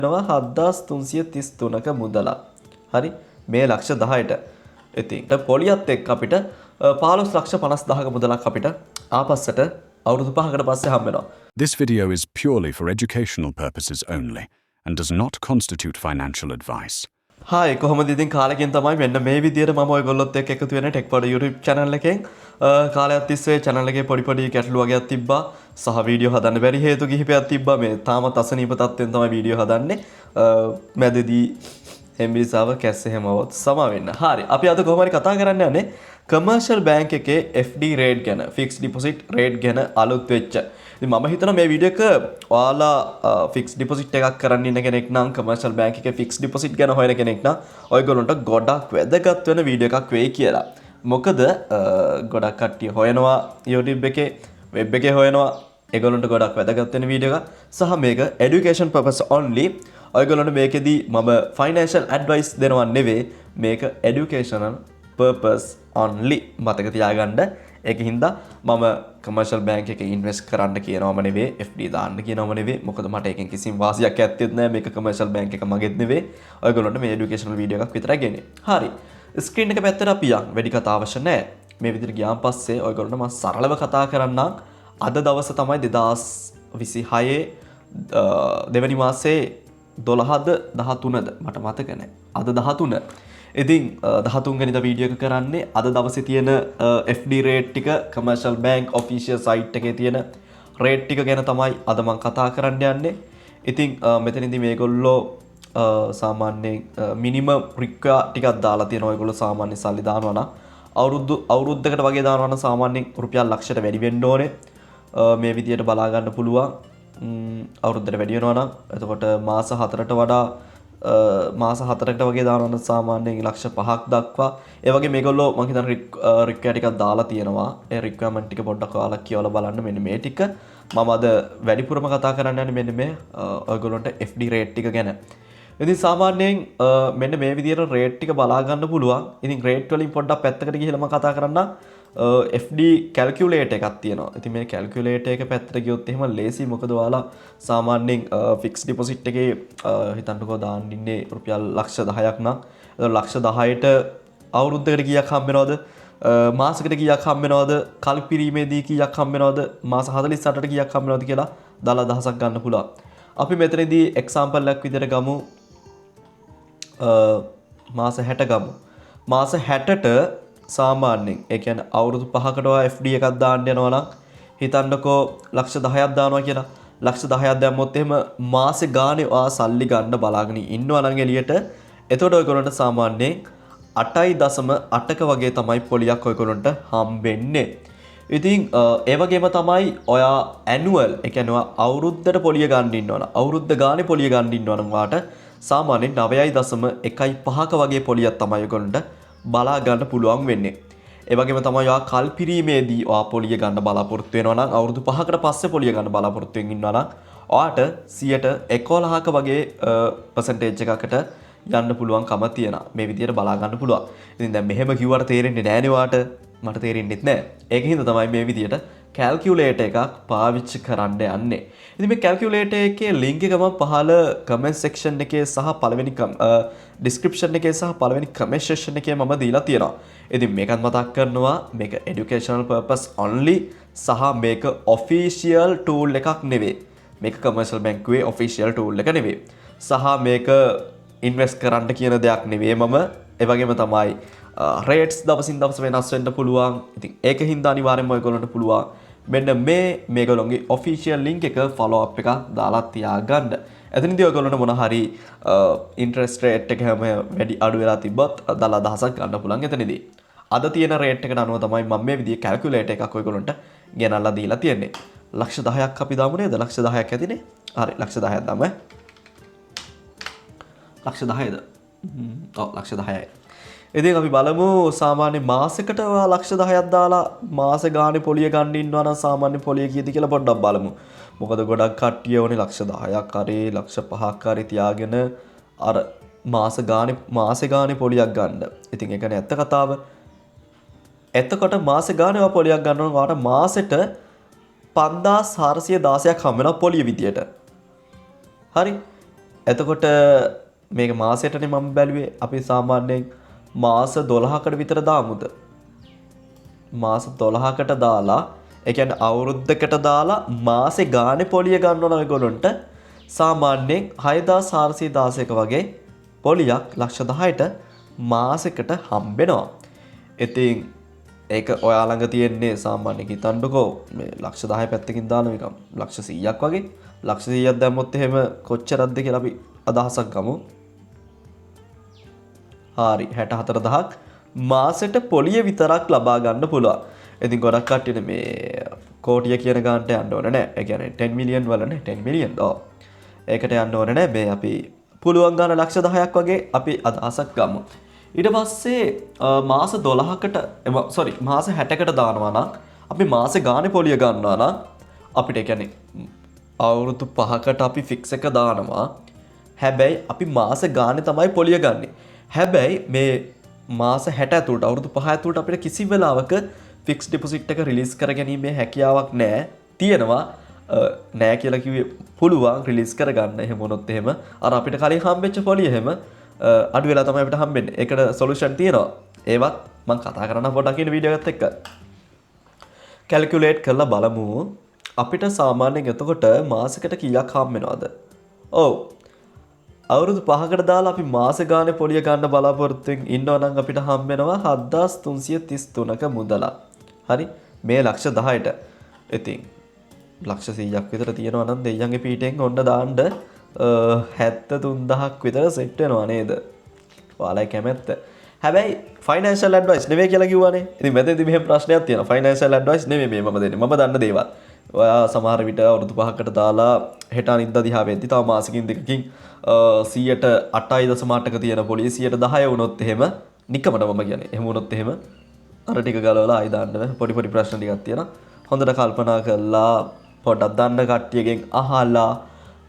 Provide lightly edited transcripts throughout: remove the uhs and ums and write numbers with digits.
වෙනවා 7333ක මුදලක්. හරි මේ ලක්ෂ 10ට. ඉතින් පොලියත් එක්ක අපිට 15,50,000ක මුදලක් අපිට ආපස්සට අවුරුදු 5කට පස්සේ හම්බ වෙනවා. This video is purely for educational purposes only and does not constitute financial advice. Hi කොහොමද ඉතින් කාලෙකින් තමයි මෙන්න මේ විදියට මම ඔයගොල්ලොත් එක්ක එකතු වෙන ටෙක්පොඩ් YouTube channel එකෙන් කාලයක් තිස්සේ channel එකේ පොඩි ගැටලු වගේක් තිබ්බා සහ වීඩියෝ හදන්න බැරි හේතු කිහිපයක් තිබ්බා මේ තාමත් අසනීප තත්ත්වෙන් තමයි වීඩියෝ හදන්නේ මැදදී එම්බිසාව කැස්සේ හැමවොත් සමා වෙන්න. හරි අපි අද කොහොම හරි කතා කරන්න යන්නේ කමර්ෂල් බැංක් එකේ FD rate ගැන fixed deposit rate ගැන අලුත් වෙච්ච. ඉතින් මම හිතනවා මේ වීඩියෝ එක ඔයාලා fixed deposit එකක් කරන්න ඉන්න කෙනෙක් නම් කමර්ෂල් බැංක් එකේ fixed deposit ගැන හොයන කෙනෙක් නම් ඔයගොල්ලන්ට ගොඩක් වැදගත් වෙන වීඩියෝ එකක් වෙයි කියලා. මොකද ගොඩක් කට්ටිය හොයනවා YouTube එකේ web එකේ හොයනවා ඒගොල්ලන්ට ගොඩක් වැදගත් වෙන වීඩියෝ එකක් සහ මේක education purpose only. ඔයගොල්ලන්ට මේකෙදී මම financial advice දෙනවා නෙවෙයි මේක educational purpose only මතක තියාගන්න. ඒකින්ද මම commercial bank එකේ invest කරන්න කියනවම නෙවෙයි FD දාන්න කියනවම නෙවෙයි මොකද මට එකෙන් කිසිම වාසියක් ඇත්තෙත් නැහැ මේක commercial bank එක මගෙත් නෙවෙයි ඔයගොල්ලන්ට මේ educational video එකක් විතරයි ගෙන්නේ. හරි screen එක පැත්තට අපි යන් වැඩි කතා අවශ්‍ය නැහැ. මේ විදිහට ගියාන් පස්සේ ඔයගොල්ලන්ට මම සරලව කතා කරන්නම්. අද දවස තමයි 2026 දෙවැනි මාසේ 12ද 13ද මට මතක නැහැ. අද 13. ඉතින් 13 වෙනිදා වීඩියෝ එක කරන්නේ අද දවසේ තියෙන FD rate ටික commercial bank official site එකේ තියෙන rate ටික ගැන තමයි අද මම කතා කරන්න යන්නේ. ඉතින් මෙතනදී මේගොල්ලෝ සාමාන්‍යයෙන් minimum require ටිකක් දාලා තියෙනවා. ඒගොල්ලෝ සාමාන්‍ය සල්ලි දානවා නම් අවුරුද්දකට වගේ දානවා නම් සාමාන්‍යයෙන් රුපියල් ලක්ෂයට වැඩි වෙන්න ඕනේ. මේ විදියට බලා ගන්න පුළුවන්. අවුරුද්දට වැඩි වෙනවා නම් එතකොට මාස 4ට වඩා මාස 4කට වගේ දානවා නම් සාමාන්‍යයෙන් ලක්ෂ 5ක් දක්වා ඒ වගේ මේගොල්ලෝ මම හිතන්නේ රික්වයර් ටිකක් දාලා තියෙනවා. ඒ රික්වයර්මන්ට් ටික පොඩ්ඩක් ඔයාලා කියවලා බලන්න. මෙන්න මේ ටික මම අද වැඩිපුරම කතා කරන්න යන්නේ මෙන්න මේ ඔයගොල්ලන්ට FD rate ටික ගැන. ඉතින් සාමාන්‍යයෙන් මෙන්න මේ විදියට rate ටික බලා ගන්න පුළුවන්. ඉතින් rate වලින් පොඩ්ඩක් පැත්තකට ගිහලා මම කතා කරන්නම්. FD calculator එකක් තියෙනවා. ඉතින් මේ calculator එක පැත්තට ගියොත් එහෙම ලේසි. මොකද ඔයාලා සාමාන්‍යයෙන් fixed deposit එකේ හිතන්නකෝ දාන්න ඉන්නේ රුපියල් ලක්ෂ 10ක් නම් එතකොට ලක්ෂ 10ට අවුරුද්දකට කීයක් හම්බ වෙනවද? මාසෙකට කීයක් හම්බ වෙනවද? කල්පිරීමේදී කීයක් හම්බ වෙනවද? මාස 48ට කීයක් හම්බ වෙනවද කියලා දාලා දහසක් ගන්න පුළුවන්. අපි මෙතනදී example එකක් විදිහට ගමු. මාස 60 ගමු. මාස 60ට සාමාන්‍යයෙන් ඒ කියන්නේ අවුරුදු 5කට FD එකක් දාන්න යනවා නම් හිතන්නකෝ ලක්ෂ 10ක් දානවා කියලා. ලක්ෂ 10ක් දැම්මොත් එහෙම මාසේ ගානේ ඔයා සල්ලි ගන්න බලාගෙන ඉන්නවා නම් එළියට එතකොට ඔයගොල්ලන්ට සාමාන්‍යයෙන් 8.8ක වගේ තමයි පොලියක් ඔයගොල්ලන්ට හම්බෙන්නේ. ඉතින් ඒ වගේම තමයි ඔයා ඇනුවල් ඒ කියන්නේ අවුරුද්දට පොලිය ගන්න ඉන්නවා නම් අවුරුද්ද ගානේ පොලිය ගන්න ඉන්නවා නම් ඔයාට සාමාන්‍යයෙන් 9.15ක වගේ පොලියක් තමයි ඔයගොල්ලන්ට බලා ගන්න පුළුවන් වෙන්නේ. ඒ වගේම තමයි ඔයා කල්පිරීමේදී ඔයා පොලිය ගන්න බලාපොරොත්තු වෙනවා නම් අවුරුදු 5කට පස්සේ පොලිය ගන්න බලාපොරොත්තු වෙමින් ඉන්නවා නම් ඔයාට 11%ක වගේ percentage එකකට යන්න පුළුවන්කම තියෙනවා. මේ විදිහට බලා ගන්න පුළුවන්. ඉතින් දැන් මෙහෙම කිව්වට තේරෙන්නේ නැහැ නේ ඔයාට. මට තේරෙන්නෙත් නැහැ. ඒකින්ද තමයි මේ විදිහට calculator එකක් පාවිච්චි කරන්න යන්නේ. ඉතින් මේ calculator එකේ link එක මම පහළ comment section එකේ සහ පළවෙනි description එකේ සහ පළවෙනි comment section එකේ මම දීලා තියෙනවා. ඉතින් මේකත් මතක් කරනවා මේක educational purpose only සහ මේක official tool එකක් නෙවෙයි. මේක commercial bank official tool එක නෙවෙයි. සහ මේක invest කරන්න කියන දෙයක් නෙවෙයි මම. ඒ වගේම තමයි rates දවසින් දවස වෙනස් වෙන්න පුළුවන්. ඉතින් ඒකින්ද අනිවාර්යයෙන්ම ඔයගොල්ලන්ට පුළුවන් මෙන්න මේගොල්ලන්ගේ official link එක follow up එක දාලා තියාගන්න. එතනදී ඔයගොල්ලන්ට මොන හරි interest rate එක හැම වැඩි අඩු වෙලා තිබ්බත් දාලා දහසක් ගන්න පුළුවන් එතනදී. අද තියෙන rate එකට අනුව තමයි මම මේ විදිහේ calculator එකක් ඔයගොල්ලන්ට ගෙනල්ලා දීලා තියෙන්නේ. ලක්ෂ 10ක් අපි දාමු නේද? ලක්ෂ 10ක් ඇතිනේ. හරි ලක්ෂ 10ක් දාමු. ලක්ෂ 10ද? ඔව් ලක්ෂ 10යි. ඉතින් අපි බලමු සාමාන්‍ය මාසෙකට ලක්ෂ 10ක් දාලා මාස ගානේ පොලිය ගන්න ඉන්නවා නම් සාමාන්‍ය පොලිය කීයද කියලා පොඩ්ඩක් බලමු. මොකද ගොඩක් කට්ටිය ඕනේ ලක්ෂ 10ක් හරි ලක්ෂ 5ක් හරි තියාගෙන අර මාසෙ ගානේ පොලියක් ගන්න. ඉතින් ඒකනේ ඇත්ත කතාව. එතකොට මාසෙ ගානේ පොලියක් ගන්නවා වාට මාසෙට 5416ක් හම්බ වෙනවා පොලිය විදියට. හරි එතකොට මේක මාසයටනේ මම බැලුවේ අපි සාමාන්‍යයෙන් මාස 12කට විතර දාමුද? මාස 12කට දාලා ඒ කියන්නේ අවුරුද්දකට දාලා මාසේ ගානේ පොලිය ගන්නවන ඔයගොල්ලන්ට සාමාන්‍යයෙන් 6416ක වගේ පොලියක් ලක්ෂ 10ට මාසෙකට හම්බෙනවා. ඉතින් ඒක ඔයා ළඟ තියෙන්නේ සාමාන්‍යයෙන් හිතන්නකෝ මේ ලක්ෂ 10 පැත්තකින් දාන එක ලක්ෂ 100ක් වගේ. ලක්ෂ 100ක් දැම්මොත් එහෙම කොච්චරක්ද කියලා අපි අදහසක් ගමු. හරි 64000ක් මාසෙට පොලිය විතරක් ලබා ගන්න පුළුවන්. ඉතින් ගොඩක් කට්ටියනේ මේ කෝටිය කියන ගානට යන්න ඕනේ නැහැ. ඒ කියන්නේ 10 මිලියන් වලනේ 10 මිලියන්. ඔව්. ඒකට යන්න ඕනේ නැහැ. මේ අපි පුළුවන් ගාන ලක්ෂ 10ක් වගේ අපි අදහසක් ගමු. ඊට පස්සේ මාස 12කට මාස 60කට දානවා නම් අපි මාසේ ගානේ පොලිය ගන්නවා නම් අපිට ඒ කියන්නේ අවුරුදු 5කට අපි ෆික්ස් එක දානවා. හැබැයි අපි මාස ගානේ තමයි පොලිය ගන්නෙ. හැබැයි මේ මාස 60 ඇතුළට අවුරුදු 5 ඇතුළට අපිට කිසි වෙලාවක ෆික්ස් ඩිපොසිට් එක රිලීස් කර ගැනීමේ හැකියාවක් නැහැ. තියෙනවා නැහැ කියලා කිව්වේ පුළුවන් රිලීස් කරගන්න. එහෙම වුණොත් එහෙම අර අපිට කලින් හම්බෙච්ච පොලිය එහෙම අඩු වෙලා තමයි අපිට හම්බෙන්නේ. ඒකට සොලියුෂන් තියෙනවා. ඒවත් මම කතා කරන්න පොඩ්ඩක් ඉන්න වීඩියෝ එකත් එක්ක. කැල්කියුලේට් කරලා බලමු. අපිට සාමාන්‍යයෙන් එතකොට මාසෙකට කීයක් හම් වෙනවද? ඔව්. අවුරුදු 5කට දාලා අපි මාස ගානේ පොලිය ගන්න බලාපොරොත්තුෙන් ඉන්නවා නම් අපිට හම් වෙනවා 7333ක මුදලක්. හරි. මේ ලක්ෂ 10ට. ඉතින් ලක්ෂ 100ක් විතර තියෙනවා නම් දෙයියන්ගේ පීටෙන් ඔන්න දාන්න 73000ක් විතර සෙට් වෙනවා නේද? ඔයාලයි කැමැත්ත. හැබැයි ෆයිනෑන්ෂල් ඇඩ්වයිස් නෙවෙයි කියලා කිව්වනේ. ඉතින් මෙතනදී මෙහෙම ප්‍රශ්නයක් තියෙනවා. ෆයිනෑන්ෂල් ඇඩ්වයිස් නෙවෙයි මේ මම දෙන්නේ. මම දන්න දේවල්. ඔයා සමහර විට අවුරුදු 5කට දාලා හෙට අනිද්දා දිහා වෙද්දි තව මාසෙකින් දෙකකින් 8.8ක තියෙන පොලිය 10% වුණොත් එහෙම නිකමට මම කියන්නේ. එහෙම වුණොත් එහෙම අර ටික ගලවලා ආයි දාන්න බෑ. පොඩි ප්‍රශ්න ටිකක් තියෙනවා. හොඳට කල්පනා කරලා පොඩ්ඩක් දන්න කට්ටියගෙන් අහලා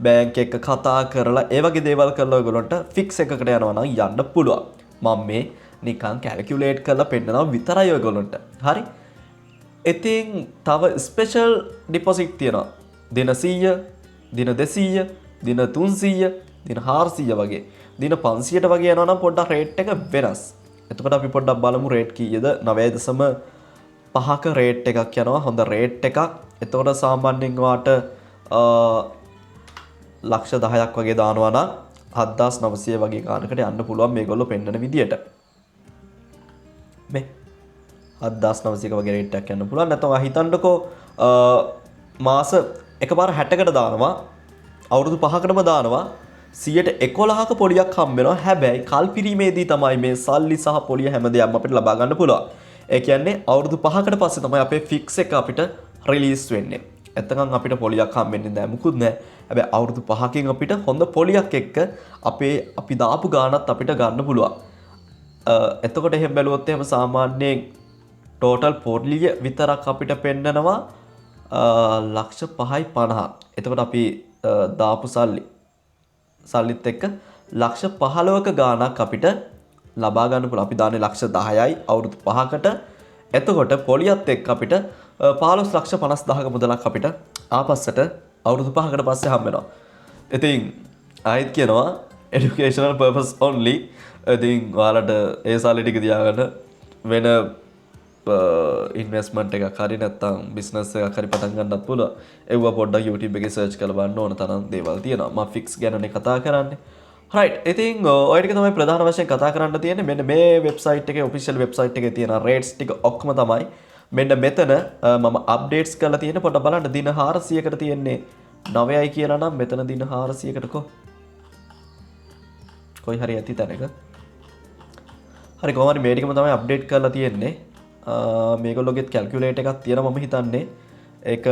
බැංක් එක කතා කරලා ඒ වගේ දේවල් කරලා ඔයගොල්ලන්ට ෆික්ස් එකකට යනවා නම් යන්න පුළුවන්. මම මේ නිකන් කැල්කියුලේට් කරලා පෙන්නනවා විතරයි ඔයගොල්ලන්ට. හරි? ඉතින් තව ස්පෙෂල් ඩිපොසිට් තියෙනවා. දින 100, දින 200, දින 300, දින 400 වගේ. දින 500ට වගේ යනවා නම් පොඩ්ඩක් රේට් එක වෙනස්. එතකොට අපි පොඩ්ඩක් බලමු රේට් කීයද? 9.5ක රේට් එකක් යනවා. හොඳ රේට් එකක්. එතකොට සාමාන්‍යයෙන් වාට ලක්ෂ 10ක් වගේ දානවා නම් 7900 වගේ ගානකට යන්න පුළුවන් මේගොල්ලෝ පෙන්නන විදියට. මේ 7900ක වගේ රේට් එකක් යන්න පුළුවන්. නැත්නම් හිතන්නකෝ මාස එකපාර 60කට දානවා. අවුරුදු 5කටම දානවා. 111ක පොලියක් හම්බ වෙනවා. හැබැයි කල්පිරීමේදී තමයි මේ සල්ලි සහ පොලිය හැමදේම අපිට ලබා ගන්න පුළුවන්. ඒ කියන්නේ අවුරුදු 5කට පස්සේ තමයි අපේ ෆික්ස් එක අපිට රිලීස් වෙන්නේ. එතකන් අපිට පොලියක් හම්බෙන්නේ නැහැ. මුකුත් නැහැ. හැබැයි අවුරුදු 5කින් අපිට හොඳ පොලියක් එක්ක අපි දාපු ගාණත් අපිට ගන්න පුළුවන්. එතකොට එහෙම බැලුවොත් එහෙම සාමාන්‍යයෙන් ටෝටල් පොලිය විතරක් අපිට පෙන්නනවා ලක්ෂ 5.50. එතකොට අපි දාපු සල්ලිත් එක්ක ලක්ෂ 15ක ගාණක් අපිට ලබා ගන්න පුළුවන්. අපි දාන්නේ ලක්ෂ 10යි අවුරුදු 5කට. එතකොට පොලියත් එක්ක අපිට 15,50,000ක මුදලක් අපිට ආපස්සට අවුරුදු 5කට පස්සේ හම්බ වෙනවා. ඉතින් ආයෙත් කියනවා educational purpose only. ඉතින් ඔයාලට ඒ සල්ලි ටික තියාගන්න වෙන ඉන්වෙස්ට්මන්ට් එකක් හරි නැත්නම් බිස්නස් එකක් හරි පටන් ගන්නත් පුළුවන්. ඒව පොඩ්ඩක් YouTube එකේ සර්ච් කරලා බලන්න ඕන තරම් දේවල් තියෙනවා. මම ෆික්ස් ගැනනේ කතා කරන්නේ. right. ඉතින් ඔය ටික තමයි ප්‍රධාන වශයෙන් කතා කරන්න තියෙන්නේ. මෙන්න මේ වෙබ්සයිට් එකේ ඔෆිෂියල් වෙබ්සයිට් එකේ තියෙන රේට්ස් ටික ඔක්කොම තමයි මෙන්න මෙතන මම අප්ඩේට්ස් කරලා තියෙන. පොඩ්ඩක් බලන්න දින 400කට තියෙන්නේ 9යි කියලා නම් මෙතන දින 400කට කොයි හරි ඇති තැනක. හරි කොහොම හරි මේ ටිකම තමයි අප්ඩේට් කරලා තියෙන්නේ. මේගොල්ලෝගෙත් කැල්කියුලේට් එකක් තියෙනවා මම හිතන්නේ. ඒක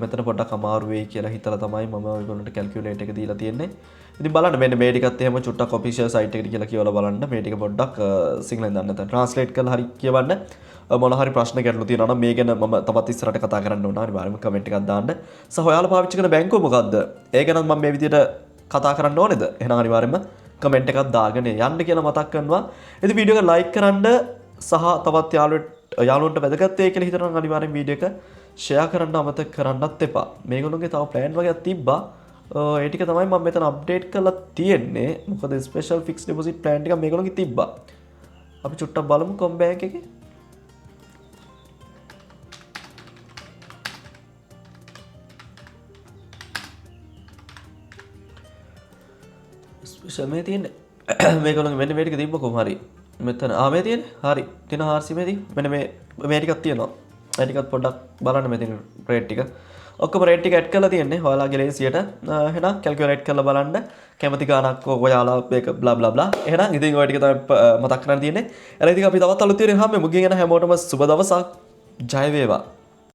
මෙතන පොඩ්ඩක් අමාරු වෙයි කියලා හිතලා තමයි මම ඔයගොල්ලන්ට කැල්කියුලේට් එක දීලා තියෙන්නේ. ඉතින් බලන්න මෙන්න මේ ටිකත් එහෙම චුට්ටක් ඔෆිෂියල් සයිට් එකට කියලා කියවලා බලන්න. මේ ටික පොඩ්ඩක් සිංහලෙන් දන්න නැත්නම් ට්‍රාන්ස්ලේට් කරලා හරි කියවන්න. මොන හරි ප්‍රශ්න ගැටලු තියෙනවා නම් මේ ගැන මම තවත් ඉස්සරහට කතා කරන්න ඕන. අනිවාර්යයෙන්ම කමෙන්ට් එකක් දාන්න. සහ ඔයාලා පාවිච්චි කරන බැංකුව මොකද්ද? ඒ ගැන මම මේ විදිහට කතා කරන්න ඕනේද? එහෙනම් අනිවාර්යයෙන්ම කමෙන්ට් එකක් දාගෙන යන්න කියලා මතක් කරනවා. ඉතින් වීඩියෝ එක ලයික් කරන්න සහ තවත් යාළුවන්ට වැදගත් වෙයි කියලා හිතනවා අනිවාර්යෙන් වීඩියෝ එක ෂෙයා කරන්න අමතක කරන්නත් එපා. මේගොල්ලෝගේ තව ප්ලෑන් වගේක් තිබ්බා. ඒ ටික තමයි මම මෙතන අප්ඩේට් කරලා තියෙන්නේ. මොකද ස්පෙෂල් ෆික්ස් ඩෙපොසිට් ප්ලෑන් ටික මේගොල්ලෝගේ තිබ්බා. අපි චුට්ටක් බලමු කොම් බැංක් එකේ. ස්පෙෂල් මේ තියෙන්නේ මේගොල්ලෝගේ මෙන්න මේ ටික තිබ්බ කොහොම හරි. මෙතන මේ තියෙන්නේ. හරි. තියෙන RC මේ තියෙන්නේ. මෙන්න මේ ටිකක් තියෙනවා. ඒ ටිකත් පොඩ්ඩක් බලන්න මෙතන රේට් ටික. ඔක්කොම රේට් ටික ඇඩ් කරලා තියෙන්නේ. ඔයාලගේ ලේසියට. එහෙනම් කැල්කියුලේට් කරලා බලන්න. කැමති ගාණක් ඔයාලා මේක බ්ලා බ්ලා බ්ලා. එහෙනම් ඉතින් ඔය ටික තමයි මතක් කරන්න තියෙන්නේ. එහෙනම් ඉතින් අපි තවත් අලුත් විදිහට හැමෝම මුගින් යන හැමෝටම සුබ දවසක්. ජය වේවා.